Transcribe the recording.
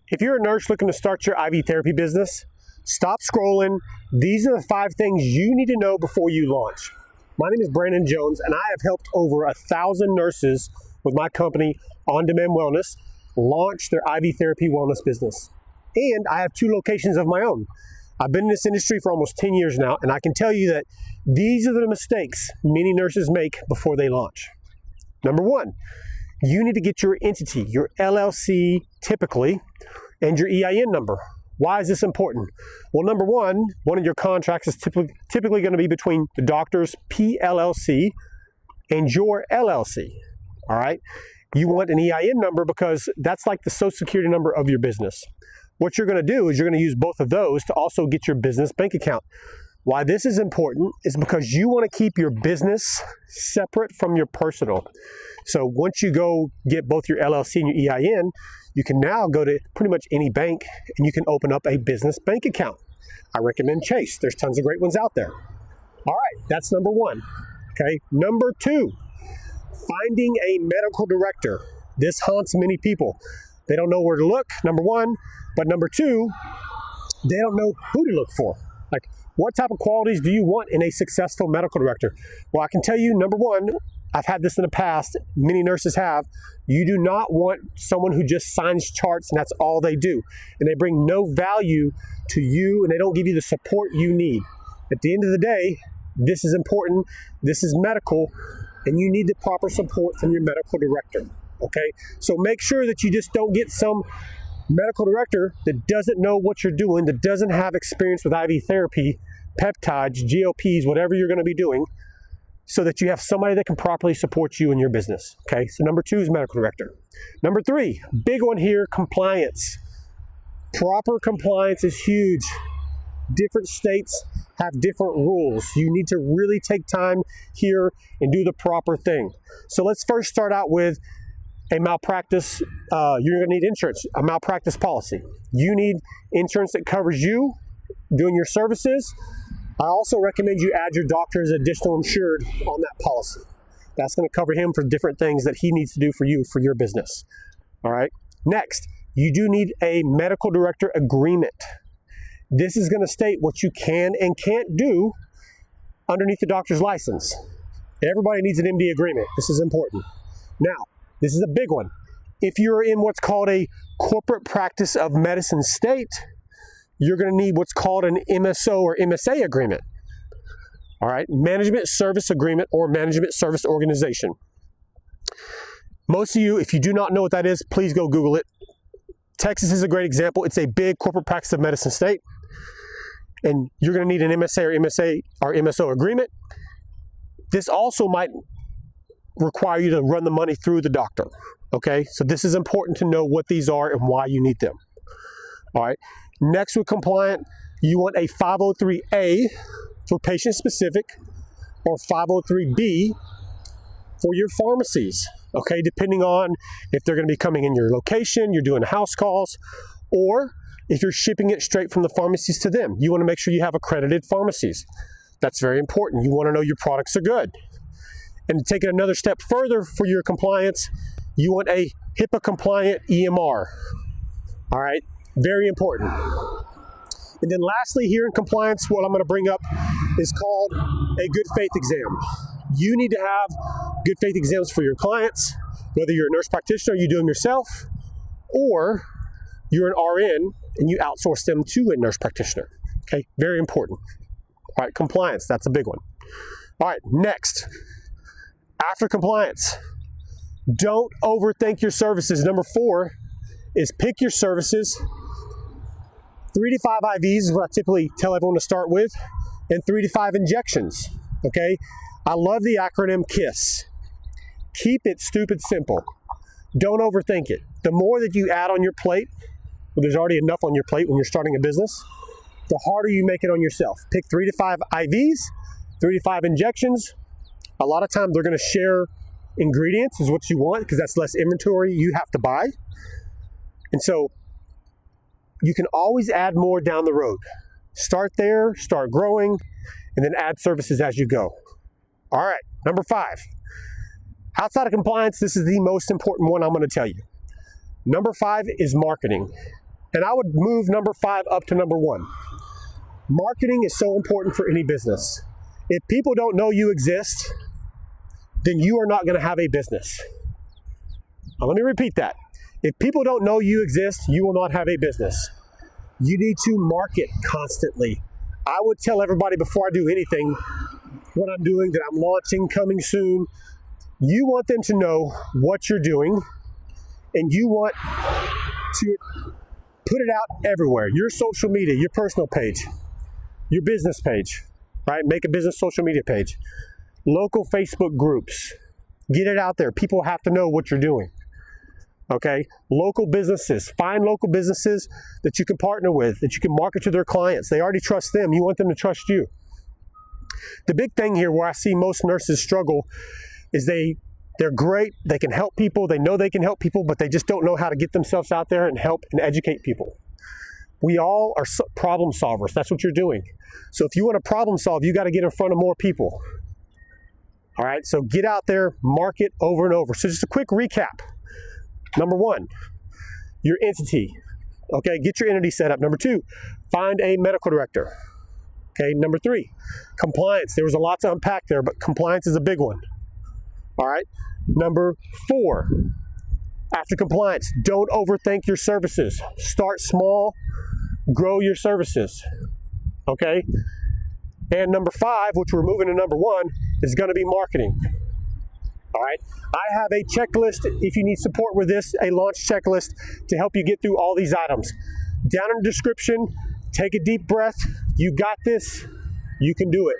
If you're a nurse looking to start your IV therapy business, stop scrolling. These are the 5 things you need to know before you launch. My name is Brandon Jones, and I have helped over 1,000 nurses with my company, On Demand Wellness, launch their IV therapy wellness business. And I have 2 locations of my own. I've been in this industry for almost 10 years now, and I can tell you that these are the mistakes many nurses make before they launch. Number 1, you need to get your entity, your LLC typically, and your EIN number. Why is this important? Well, number one of your contracts is typically going to be between the doctor's PLLC and your LLC, all right? You want an EIN number because that's like the social security number of your business. What you're going to do is you're going to use both of those to also get your business bank account. Why this is important is because you want to keep your business separate from your personal. So once you go get both your LLC and your EIN, you can now go to pretty much any bank and you can open up a business bank account. I recommend Chase. There's tons of great ones out there. All right, that's number 1. Okay, number 2, finding a medical director. This haunts many people. They don't know where to look, number 1, but number 2, they don't know who to look for. Like, what type of qualities do you want in a successful medical director? Well, I can tell you, number 1, I've had this in the past, many nurses have, you do not want someone who just signs charts and that's all they do. And they bring no value to you and they don't give you the support you need. At the end of the day, this is important, this is medical, and you need the proper support from your medical director, okay? So make sure that you just don't get some medical director that doesn't know what you're doing, that doesn't have experience with IV therapy, peptides, GLPs, whatever you're gonna be doing, so that you have somebody that can properly support you in your business, okay? So number 2 is medical director. Number 3, big one here, compliance. Proper compliance is huge. Different states have different rules. You need to really take time here and do the proper thing. So let's first start out with a malpractice. You're gonna need insurance, a malpractice policy. You need insurance that covers you doing your services. I also recommend you add your doctor as additional insured on that policy. That's going to cover him for different things that he needs to do for you, for your business. All right. Next, you do need a medical director agreement. This is going to state what you can and can't do underneath the doctor's license. Everybody needs an MD agreement. This is important. Now, this is a big one. If you're in what's called a corporate practice of medicine state, you're going to need what's called an MSO or MSA agreement. All right, management service agreement or management service organization. Most of you, if you do not know what that is, please go Google it. Texas is a great example. It's a big corporate practice of medicine state, and you're going to need an MSA or MSO agreement. This also might require you to run the money through the doctor. Okay, so this is important to know what these are and why you need them. All right. Next with compliant, you want a 503A for patient specific or 503B for your pharmacies, okay? Depending on if they're gonna be coming in your location, you're doing house calls, or if you're shipping it straight from the pharmacies to them. You wanna make sure you have accredited pharmacies. That's very important. You wanna know your products are good. And to take it another step further for your compliance, you want a HIPAA compliant EMR, all right? Very important. And then lastly here in compliance, what I'm going to bring up is called a good faith exam. You need to have good faith exams for your clients, whether you're a nurse practitioner, you do them yourself, or you're an RN and you outsource them to a nurse practitioner. Okay, very important. All right, compliance, that's a big one. All right, next, after compliance, don't overthink your services. Number 4 is pick your services. 3 to 5 IVs is what I typically tell everyone to start with, and 3 to 5 injections, okay? I love the acronym KISS. Keep it stupid simple. Don't overthink it. The more that you add on your plate, well, there's already enough on your plate when you're starting a business, the harder you make it on yourself. Pick 3 to 5 IVs, 3 to 5 injections. A lot of times they're gonna share ingredients is what you want because that's less inventory you have to buy. And so you can always add more down the road. Start there, start growing, and then add services as you go. All right, number 5. Outside of compliance, this is the most important one I'm going to tell you. Number 5 is marketing. And I would move number 5 up to number 1. Marketing is so important for any business. If people don't know you exist, then you are not going to have a business. Now, let me repeat that. If people don't know you exist, you will not have a business. You need to market constantly. I would tell everybody before I do anything, what I'm doing, that I'm launching, coming soon. You want them to know what you're doing, and you want to put it out everywhere. Your social media, your personal page, your business page, right? Make a business social media page. Local Facebook groups. Get it out there. People have to know what you're doing. Okay? Local businesses. Find local businesses that you can partner with, that you can market to their clients. They already trust them. You want them to trust you. The big thing here where I see most nurses struggle is they're great. They can help people. They know they can help people, but they just don't know how to get themselves out there and help and educate people. We all are problem solvers. That's what you're doing. So if you want to problem solve, you got to get in front of more people. All right, so get out there, market over and over. So just a quick recap. Number 1, your entity. Okay, get your entity set up. Number 2, find a medical director. Okay, number 3, compliance. There was a lot to unpack there, but compliance is a big one. All right, number 4, after compliance, don't overthink your services. Start small, grow your services. Okay, and number 5, which we're moving to number 1, is going to be marketing. All right, I have a checklist, if you need support with this, a launch checklist to help you get through all these items. Down in the description, take a deep breath. You got this. You can do it.